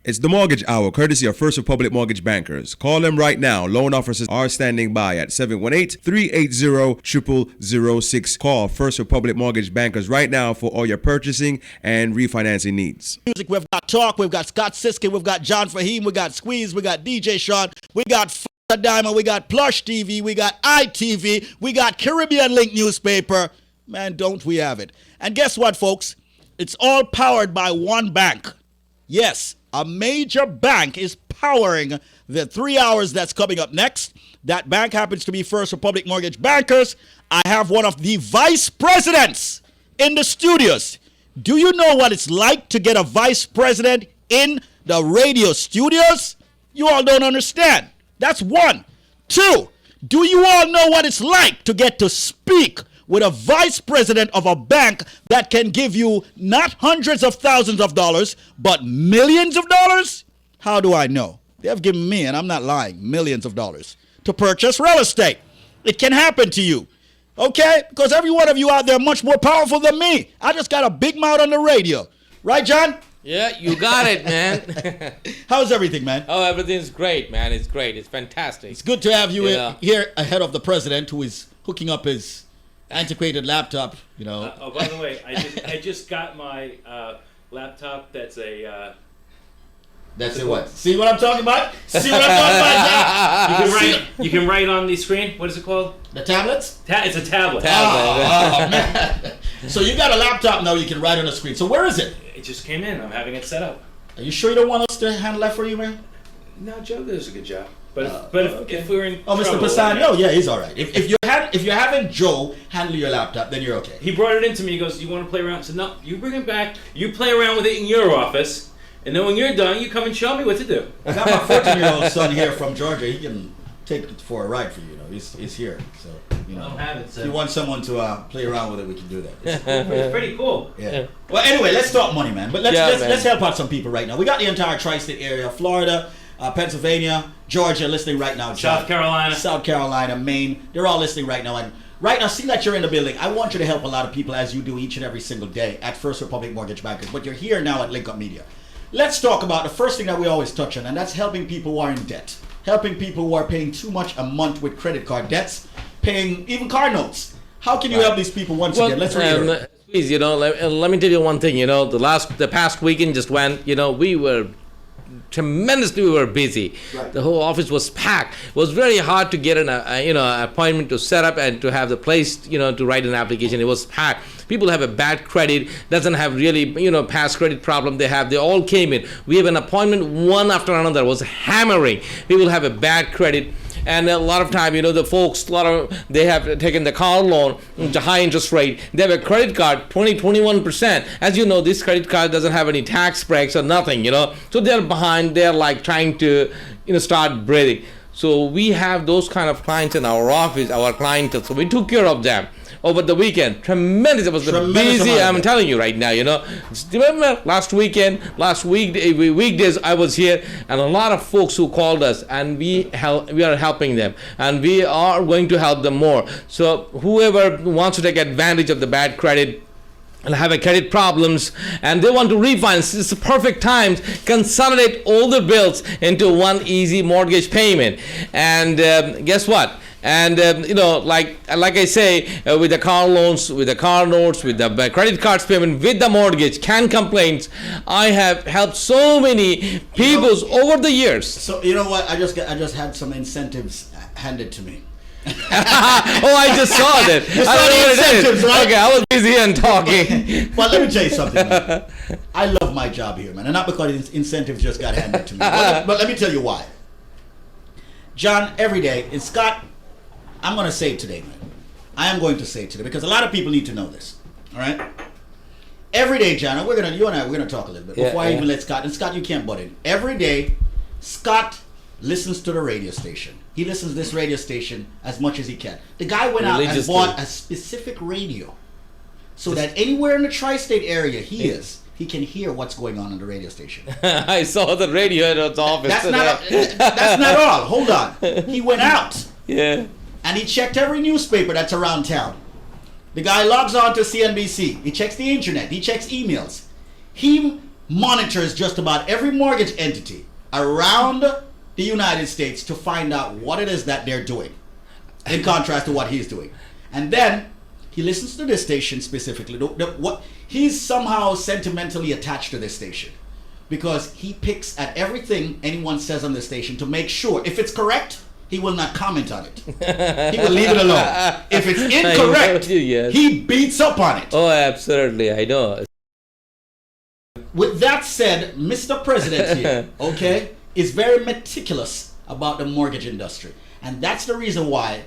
It's the Mortgage Hour, courtesy of First Republic Mortgage Bankers. Call them right now. Loan officers are standing by at 718-380-0006. Call First Republic Mortgage Bankers right now for all your purchasing and refinancing needs. Music, we've got Talk, we've got Scott Siski, we've got John Fahim, we got Squeeze, we got DJ Sean, we got Diamond, we got Plush TV, we got ITV, we got Caribbean Link newspaper. Man, don't we have it? And guess what, folks? It's all powered by one bank. Yes, a major bank is powering the 3 hours that's coming up next. That bank happens to be First Republic Mortgage Bankers. I have one of the vice presidents in the studios. Do you know what it's like to get a vice president in the radio studios? You all don't understand. That's one. Two, do you all know what it's like to get to speak with a vice president of a bank that can give you not hundreds of thousands of dollars, but millions of dollars? How do I know? They have given me, and I'm not lying, millions of dollars to purchase real estate. It can happen to you, okay? Because every one of you out there much more powerful than me. I just got a big mouth on the radio. Right, John? Yeah, you got it, man. How's everything, man? Oh, everything's great, man. It's great. It's fantastic. It's good to have you here ahead of the president who is hooking up his antiquated laptop, you know. Oh, by the way, I just got my laptop. That's a. That's it. What? See what I'm talking about? See what I'm talking about? You can write on the screen. What is it called? The tablets? It's a tablet. Oh, man. So you got a laptop now. You can write on the screen. So where is it? It just came in. I'm having it set up. Are you sure you don't want us to handle that for you, man? No, Joe does a good job. But if we were in Mr. trouble, Pisani, yeah, he's all right. If you're having Joe handle your laptop, then you're okay. He brought it in to me. He goes, "Do you want to play around?" I said, "No, you bring it back. You play around with it in your office, and then when you're done, you come and show me what to do." I got my 14-year-old son here from Georgia. He can take it for a ride for you. You know, he's here. So you know, if you want someone to play around with it, we can do that. It's pretty cool. Yeah. Well, anyway, let's talk money, man. But let's help out some people right now. We got the entire tri-state area, Florida, Pennsylvania, Georgia listening right now. South Carolina, Maine. They're all listening right now. And right now, see that you're in the building. I want you to help a lot of people as you do each and every single day at First Republic Mortgage Bankers. But you're here now at Link Up Media. Let's talk about the first thing that we always touch on, and that's helping people who are in debt. Helping people who are paying too much a month with credit card debts, paying even car notes. How can you help these people once again? Let's read please, you know, let me tell you one thing. You know, the past weekend just went. You know, we were busy. Right. The whole office was packed. It was very hard to get an appointment to set up and to have the place, you know, to write an application. It was packed. People have a bad credit, doesn't have really, you know, past credit problem they all came in. We have an appointment one after another. It was hammering. People have a bad credit. And a lot of time, you know, the folks, they have taken the car loan to high interest rate. They have a credit card, 21%. As you know, this credit card doesn't have any tax breaks or nothing, you know. So they're behind. They're like trying to, you know, start breathing. So we have those kind of clients in our office, our clientele. So we took care of them over the weekend. Tremendous. It was busy. I'm telling you right now, you know. Remember last weekdays I was here, and a lot of folks who called us, and we are helping them, and we are going to help them more. So whoever wants to take advantage of the bad credit and have a credit problems and they want to refinance, it's the perfect time. Consolidate all the bills into one easy mortgage payment. And guess what? And you know, like I say, with the car loans, with the car notes, with the credit cards payment, with the mortgage, can complaints, I have helped so many people over the years. So you know what? I just had some incentives handed to me. Oh, I just saw that. I don't know what it is. Right? Okay, I was busy and talking. Well, let me tell you something, man. I love my job here, man, and not because incentives just got handed to me. But let me tell you why. John, every day, and Scott, I'm going to say it today, man. I am going to say it today because a lot of people need to know this. All right. Every day, John, you and I, we're gonna talk a little bit before I even let Scott. And Scott, you can't butt in. Every day, Scott listens to the radio station. He listens to this radio station as much as he can. The guy went out and bought a specific radio so that anywhere in the tri-state area he can hear what's going on the radio station. I saw the radio at his office. That's not all. Hold on. He went out. Yeah. And he checked every newspaper that's around town. The guy logs on to CNBC. He checks the internet. He checks emails. He monitors just about every mortgage entity around the United States to find out what it is that they're doing, in contrast to what he's doing. And then he listens to this station specifically. What he's somehow sentimentally attached to this station because he picks at everything anyone says on the station to make sure if it's correct, he will not comment on it. He will leave it alone. If it's incorrect, Yes. he beats up on it. Oh, absolutely. I know. With that said, Mr. President here, okay, is very meticulous about the mortgage industry. And that's the reason why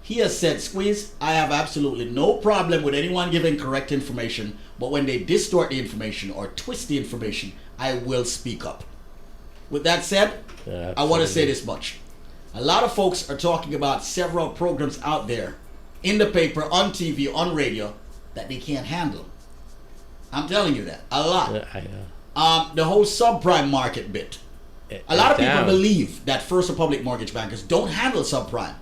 he has said, Squeeze, I have absolutely no problem with anyone giving correct information, but when they distort the information or twist the information, I will speak up. With that said, Yeah, I want to say this much. A lot of folks are talking about several programs out there in the paper, on TV, on radio that they can't handle. I'm telling you that. A lot. Yeah, I know. The whole subprime market bit. A lot of people Damn. believe that First Republic mortgage bankers don't handle subprime.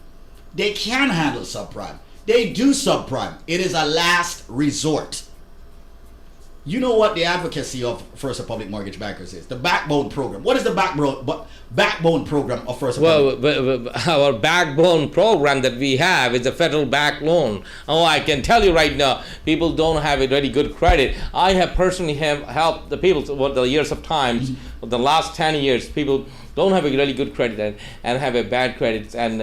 They can handle subprime. They do subprime. It is a last resort. You know what the advocacy of First Republic mortgage bankers is? The backbone program. What is the backbone program of First Republic? Well, our backbone program that we have is a federal back loan. Oh, I can tell you right now, people don't have a very good credit. I have personally helped the people over the years of times, the last 10 years, people don't have a really good credit and have a bad credit and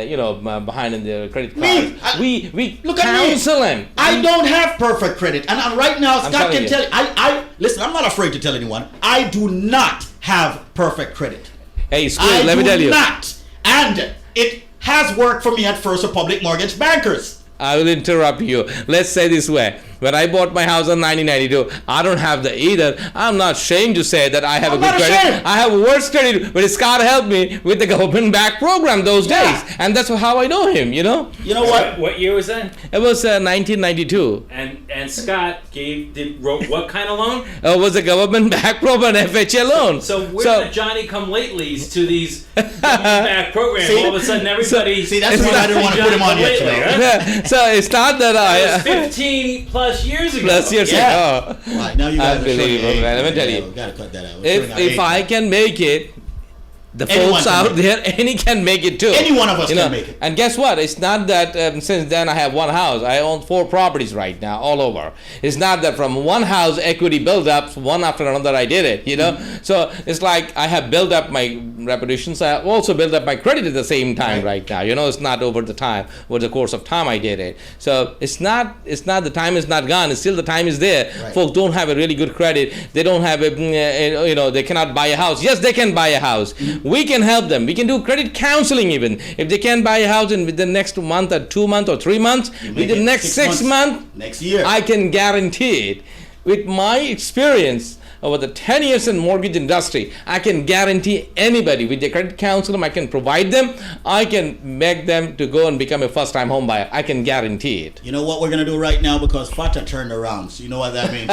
behind in their credit cards. We Look at counsel me. them. I don't have perfect credit, and right now Scott telling can you. tell you. I listen. I'm not afraid to tell anyone. I do not have perfect credit. Hey, school, I let me tell do you. not, and it has worked for me at First Republic mortgage bankers. I will interrupt you. Let's say this way. When I bought my house in 1992, I don't have the either. I'm not ashamed to say that I have I'm a good not credit. ashamed. I have worse credit, but Scott helped me with the government back program those Yeah. days. And that's how I know him, You know what? What year was that? It was 1992. And Scott wrote what kind of loan? It was a government back program, FHA loan. So where the Johnny come latelys to these back programs? See? All of a sudden, everybody. See, that's why I didn't want to put him on yet. You know? So it's not that That was I... 15 plus years ago. Plus years Yeah. ago. All right, now you guys are showing your Unbelievable, age. man. Let me tell Yeah, you. we gotta cut that out. We're showing our If age I now. can make it, the Anyone folks can out make there, any can make it too. Any one of us You can know, make it. And guess what? It's not that since then I have one house. I own 4 properties right now, all over. It's not that from one house equity build up, one after another I did it, you know? So it's like I have built up my reputation, so I also built up my credit at the same time right now. You know, it's not over the time, over the course of time I did it. So it's not the time is not gone. It's still the time is there. Right. Folks don't have a really good credit. They don't have they cannot buy a house. Yes, they can buy a house. We can help them. We can do credit counseling even. If they can't buy a house in within the next month or 2 months or 3 months, make within the it next 6 months, next year. I can guarantee it. With my experience over the 10 years in mortgage industry, I can guarantee anybody with the credit counseling, I can provide them, I can make them to go and become a first-time home buyer. I can guarantee it. You know what we're gonna do right now because Fata turned around. So you know what that means?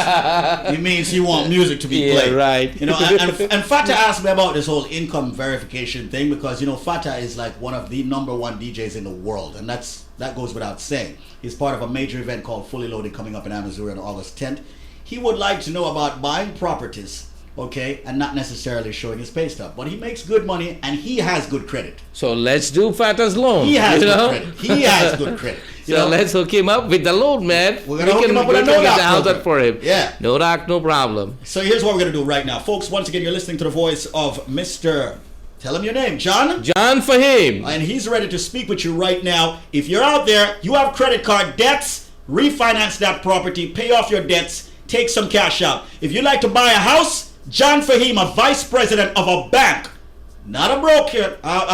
It means you want music to be Yeah, played. right. You know, and Fata asked me about this whole income verification thing because Fata is like one of the #1 DJs in the world, and that goes without saying. He's part of a major event called Fully Loaded coming up in Missouri on August 10th. He would like to know about buying properties, okay, and not necessarily showing his pay stub. But he makes good money and he has good credit. So let's do Fata's loan. He has you good know? credit. He has good credit. You So know? let's hook him up with the loan, man. We're gonna hook him up with a we can no-doc get the house program. up for him. Yeah. No doc, no problem. So here's what we're going to do right now. Folks, once again, you're listening to the voice of Mr. Tell him your name, John. John Fahim. And he's ready to speak with you right now. If you're out there, you have credit card debts, refinance that property, pay off your debts, take some cash out. If you'd like to buy a house, John Fahim, a vice president of a bank, not a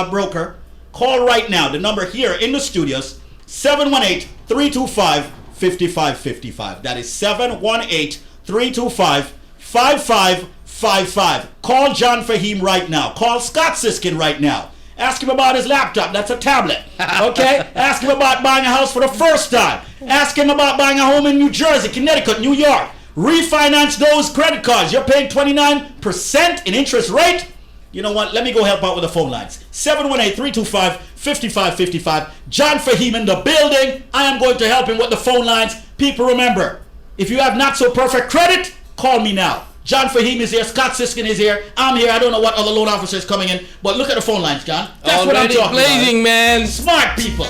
broker, call right now. The number here in the studios, 718-325-5555. That is 718-325-5555. Call John Fahim right now. Call Scott Siskin right now. Ask him about his laptop. That's a tablet. Okay? Ask him about buying a house for the first time. Ask him about buying a home in New Jersey, Connecticut, New York. Refinance those credit cards. You're paying 29% in interest rate. You know what? Let me go help out with the phone lines. 718-325-5555. John Fahim in the building. I am going to help him with the phone lines. People, remember, if you have not so perfect credit, call me now. John Fahim is here. Scott Siskin is here. I'm here. I don't know what other loan officer is coming in, but look at the phone lines, John. That's what I'm Already talking blazing, about. man. Smart people.